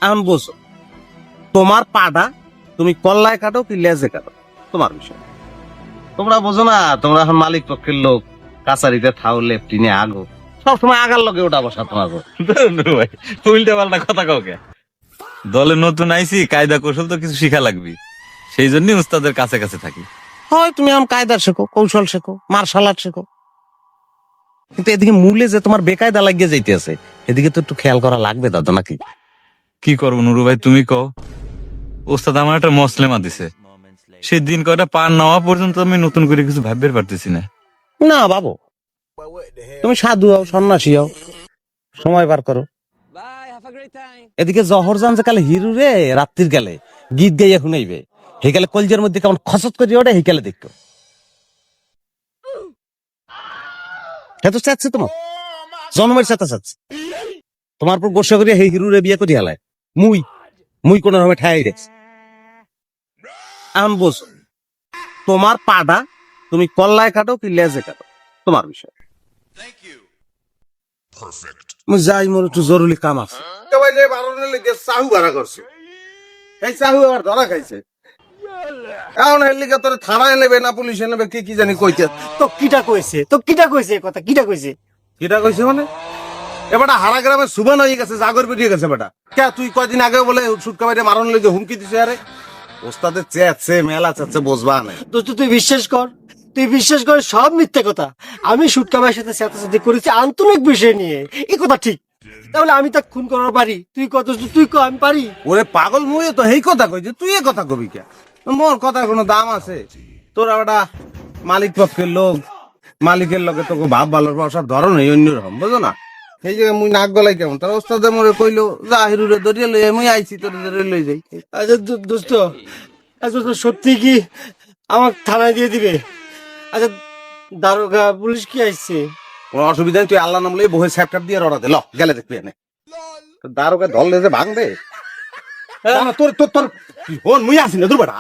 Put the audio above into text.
এখন বোঝো, তোমার পাটা তুমি কল্লায় কাটো কি লেজে কাটো, তোমার বিষয়। তোমরা বোঝো না, তোমরা এখন মালিক পক্ষের লোক, কাছারিতে থাও, লেফটিনে আগো, সবসময় আগার লগে ওটা বসা তোমার। ভাই উল্টা পাল্টা কথা কাউকে দলে নতুন আইছি, কায়দা কৌশল তো কিছু শিখা লাগবে, সেই জন্যই উস্তাদের কাছে কাছে থাকি। হয় তুমি এখন কায়দা শেখো, কৌশল শেখো, মার্শাল আর্ট শেখো, কিন্তু এদিকে মূলে যে তোমার বেকায়দা লাগিয়ে যাইতে আছে, এদিকে তো একটু খেয়াল করা লাগবে দাদা, নাকি? কি করবো নুরু ভাই, তুমি কও। ওস্তাদ আমার একটা মসলেমা দিছে, সেই দিন কয়টা পার নেওয়া পর্যন্ত আমি নতুন করে কিছু ভাবতে পারতেছি না। না বাবু, তুমি সাধু হও, সন্ন্যাসী হও, সময় পার করো। এদিকে জহরজান যে কালে হিরু রে রাত্রির গেলে গীত গাইয়া শুনাইবে, হেকালে কলজের মধ্যে কেমন খসত করি ওটা, হেকালে দেখো। তো চাচ্ছে তোমার জন্মের সাথে চাচ্ছে তোমার পর গোসা করিয়া হে হিরুরে বিয়ে করি হালায়। মুই মুই কোন রকমে ঠাই রেখছি। এখন বোঝো, তোমার পাটা তুমি কল্লায় কাটো কি লেজে কাটো, তোমার বিষয়। মুই যাই, মোর একটু জরুরি কাম আছে। চাহু ভাড়া করছো, এই চাহু আবার ধরা খাইছে। এখন এর লিগে তোর থানায় নেবে না পুলিশে নেবে, কি কি জানি কইতে। তো কিটা কইছে কথা কিটা কইছে? কিটা কইছে মানে, এবারটা হারা গ্রামে সুবান হয়ে গেছে, জাগর বেরিয়ে গেছে বেটা। কে তুই কয়দিন আগে বলে সুটকা বাইরে মারণ লেগে হুমকি দিছে, আরে ওস্তাদের চেয়েছে মেলা চাচ্ছে, বুঝবা না। দোস্ত তুই বিশ্বাস কর সব মিথ্যে কথা। আমি সুটকা ভাইয়ের সাথে সাথে করেছি আন্তরিক বিষয় নিয়ে, এই কথা ঠিক। তাহলে আমি তাকে খুন করার পারি? তুই কত, তুই ক আমি পারি? ওরে পাগল, মুই তো এই কথা কইছি, তুই এ কথা কবি কে? মোর কথার কোনো দাম আছে? তোরা বেটা মালিক পক্ষের লোক, মালিকের লোকে তোকে ভাব ভালোর বসার ধরন এই অন্যরকম, বুঝো না? সেই জায়গায় মুই নাক গলাই কেমন, তার ওস্তাদে মোরে কইলো যা হিরুরে ধরিয়ে লই, মুই আইছি তোর ধরে লই যাই। আচ্ছা দোস্ত, দোস্ত সত্যি কি আমার থানায় দিয়ে দিবে? আচ্ছা দারোগা পুলিশ কি আসছে? কোনো অসুবিধা নেই, তুই আল্লাহ নাম লই বহে স্যাপটাপ দিয়ে রড়া দে, ল গেলে দেখবি এনে দারোগা ধরলে যে ভাঙবে। তোর তোর তোর হন মুই আসি না, দূর বেটা।